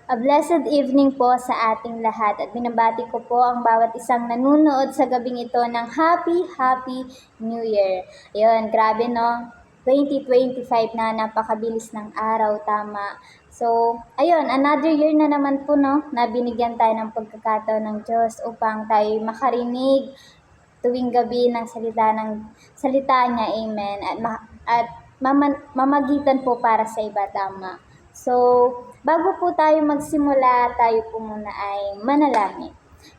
A blessed evening po sa ating lahat at binabati ko po ang bawat isang nanunood sa gabing ito ng Happy New Year. Ayun, grabe no, 2025 na, napakabilis ng araw, tama. So, ayun, another year na naman po no, na binigyan tayo ng pagkakataon ng Diyos upang tayo makarinig tuwing gabi ng salita niya, amen, at mamagitan po para sa iba, tama. So, bago po tayo magsimula, tayo po muna ay manalangin.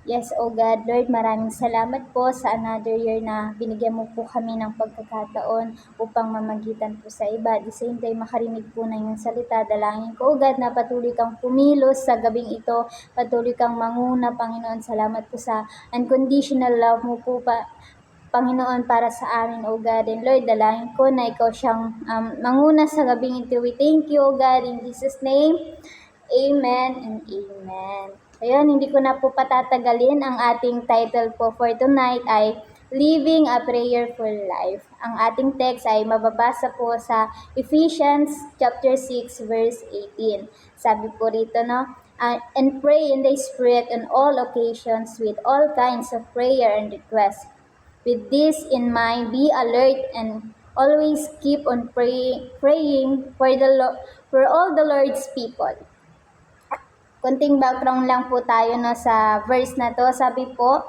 Yes, O God, Lord, maraming salamat po sa another year na binigyan mo po kami ng pagkakataon upang mamagitan po sa iba. At the same time, makarinig po ng iyong salita. Dalangin ko, O God, na patuloy kang pumilos sa gabing ito. Patuloy kang manguna, Panginoon. Salamat po sa unconditional love mo po Panginoon, para sa amin, O God. And Lord, dalangin ko na ikaw siyang manguna sa gabing ito. We thank you, O God, in Jesus' name. Amen and amen. Ayun, hindi ko na po patatagalin. Ang ating title po for tonight ay Living a Prayerful Life. Ang ating text ay mababasa po sa Ephesians chapter 6 verse 18. Sabi po rito, no? And pray in the Spirit on all occasions with all kinds of prayer and requests. With this in mind, be alert and always keep on praying for all the Lord's people. Konting background lang po tayo no, sa verse na to. Sabi po,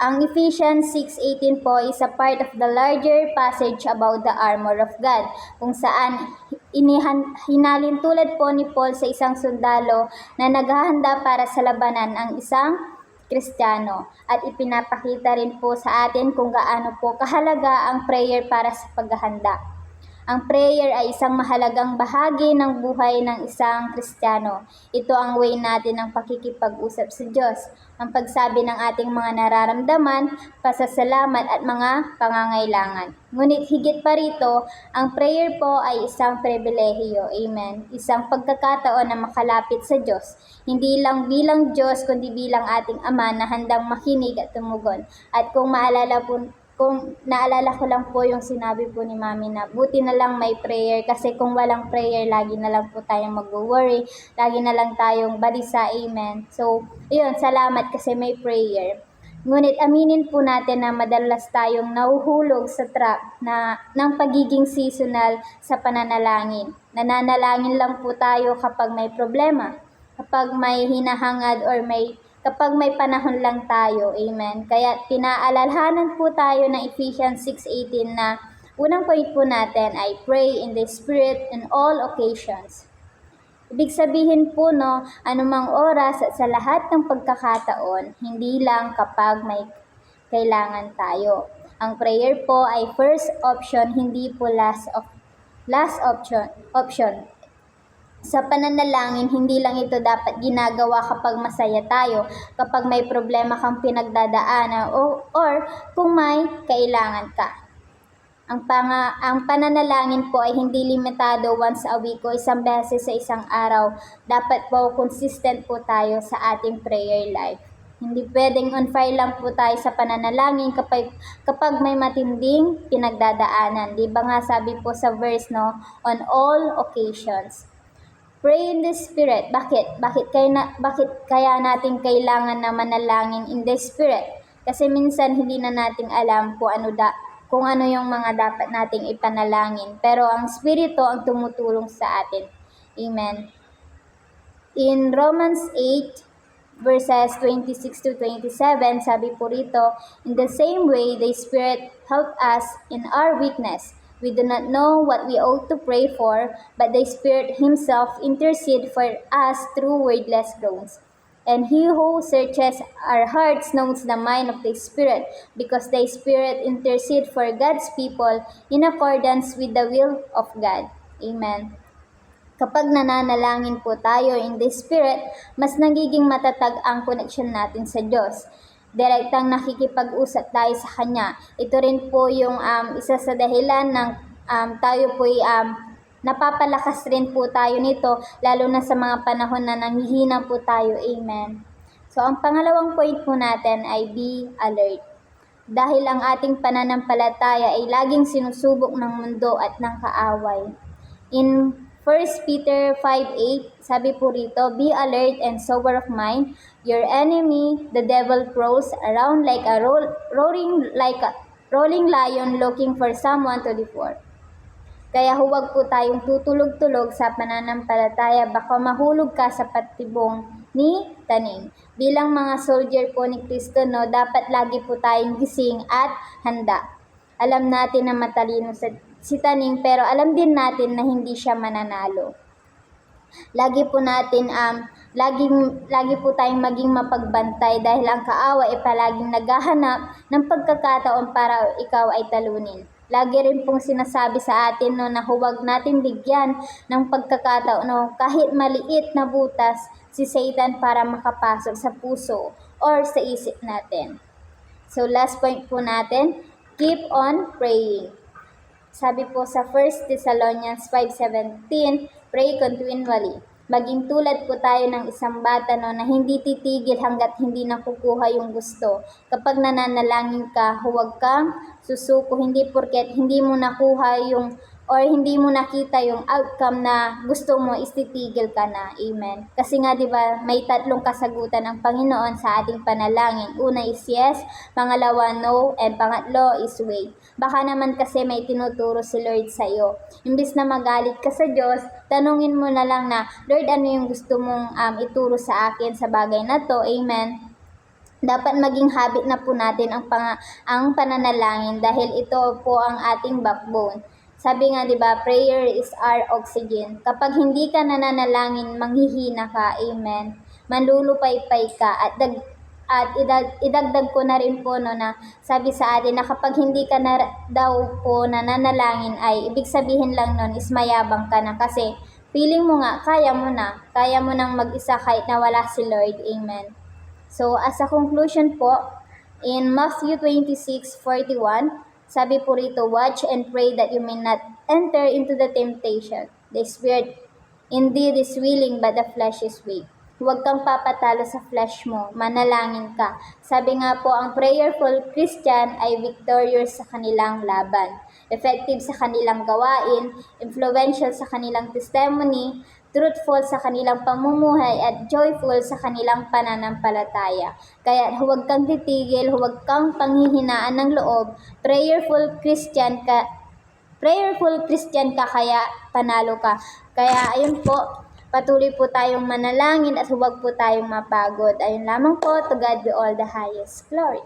ang Ephesians 6:18 po is a part of the larger passage about the armor of God, kung saan hinalin tulad po ni Paul sa isang sundalo na naghahanda para sa labanan ang isang Kristiyano, at ipinapakita rin po sa atin kung gaano po kahalaga ang prayer para sa paghahanda. Ang prayer ay isang mahalagang bahagi ng buhay ng isang Kristiyano. Ito ang way natin ng pakikipag-usap sa Diyos, ang pagsabi ng ating mga nararamdaman, pasasalamat at mga pangangailangan. Ngunit higit pa rito, ang prayer po ay isang pribilehiyo, amen, isang pagkakataon na makalapit sa Diyos, hindi lang bilang Diyos kundi bilang ating Ama na handang makinig at tumugon. At kung naalala ko lang po yung sinabi po ni Mami na buti na lang may prayer, kasi kung walang prayer, lagi na lang po tayong mag-worry, lagi na lang tayong balisa, amen. So, yun, salamat kasi may prayer. Ngunit aminin po natin na madalas tayong nahuhulog sa trap ng pagiging seasonal sa pananalangin. Nananalangin lang po tayo kapag may problema, kapag may hinahangad, or kapag may panahon lang tayo, amen. Kaya pinaalalahanan po tayo ng Ephesians 6:18 na unang point po natin ay pray in the Spirit in all occasions. Ibig sabihin po, no, anumang oras at sa lahat ng pagkakataon, hindi lang kapag may kailangan tayo. Ang prayer po ay first option, hindi po last option. Sa pananalangin, hindi lang ito dapat ginagawa kapag masaya tayo, kapag may problema kang pinagdadaanan, or kung may kailangan ka. Ang pananalangin po ay hindi limitado once a week o isang beses sa isang araw. Dapat po consistent po tayo sa ating prayer life. Hindi pwedeng on fire lang po tayo sa pananalangin kapag may matinding pinagdadaanan. Di ba nga sabi po sa verse, no, on all occasions. Pray in the Spirit. Bakit kaya natin kailangan na manalangin in the Spirit? Kasi minsan hindi na natin alam kung ano yung mga dapat nating ipanalangin. Pero ang Espiritu ang tumutulong sa atin. Amen. In Romans 8, verses 26 to 27, sabi po rito, in the same way, the Spirit helped us in our weakness. We do not know what we ought to pray for, but the Spirit Himself intercedes for us through wordless groans. And He who searches our hearts knows the mind of the Spirit, because the Spirit intercedes for God's people in accordance with the will of God. Amen. Kapag nananalangin po tayo in the Spirit, mas nagiging matatag ang connection natin sa Diyos. Direktang nakikipag-usap tayo sa Kanya. Ito rin po yung isa sa dahilan ng tayo po napapalakas rin po tayo nito, lalo na sa mga panahon na nanghihina po tayo. Amen. So, ang pangalawang point po natin ay be alert. Dahil ang ating pananampalataya ay laging sinusubok ng mundo at ng kaaway. In 1 1 Peter 5:8, sabi po rito, "Be alert and sober of mind. Your enemy, the devil, prowls around like a rolling lion looking for someone to devour." Kaya huwag po tayong tutulog-tulog sa pananampalataya, baka mahulog ka sa patibong ni Taning. Bilang mga soldier po ni Kristo, no, dapat lagi po tayong gising at handa. Alam natin na matalino si Taning, pero alam din natin na hindi siya mananalo. Lagi po tayong maging mapagbantay dahil ang kaawa ay palaging naghahanap ng pagkakataon para ikaw ay talunin. Lagi rin pong sinasabi sa atin, no, na huwag natin bigyan ng pagkakataon, no, kahit maliit na butas si Satan para makapasok sa puso or sa isip natin. So last point po natin, keep on praying. Sabi po sa 1 Thessalonians 5:17, pray continually. Maging tulad po tayo ng isang bata, no, na hindi titigil hanggat hindi nakukuha yung gusto. Kapag nananalangin ka, huwag kang susuko, hindi porket hindi mo nakuha yung or hindi mo nakita yung outcome na gusto mo, istitigil ka na. Amen. Kasi nga, di ba, may tatlong kasagutan ang Panginoon sa ating panalangin. Una is yes, pangalawa no, and pangatlo is wait. Baka naman kasi may tinuturo si Lord sa iyo. Imbis na magalit ka sa Diyos, tanungin mo na lang na, Lord, ano yung gusto mong ituro sa akin sa bagay na to? Amen. Dapat maging habit na po natin ang pananalangin dahil ito po ang ating backbone. Sabi nga, di ba, prayer is our oxygen. Kapag hindi ka nananalangin, manghihina ka. Amen. Manlulupaypay ka at idagdag ko na rin po, no, na sabi sa atin na kapag hindi ka na daw po nananalangin ay ibig sabihin lang nun is mayabang ka na kasi feeling mo nga kaya mo nang mag-isa kahit na wala si Lord. Amen. So as a conclusion po, in Matthew 26:41, sabi po rito, watch and pray that you may not enter into the temptation. The spirit indeed is willing, but the flesh is weak. Huwag kang papatalo sa flesh mo, manalangin ka. Sabi nga po, ang prayerful Christian ay victorious sa kanilang laban, effective sa kanilang gawain, influential sa kanilang testimony, truthful sa kanilang pamumuhay, at joyful sa kanilang pananampalataya. Kaya huwag kang titigil, huwag kang panghihinaan ng loob. Prayerful Christian ka, kaya panalo ka. Kaya ayun po, patuloy po tayong manalangin at huwag po tayong mapagod. Ayun lamang po, to God be all the highest glory.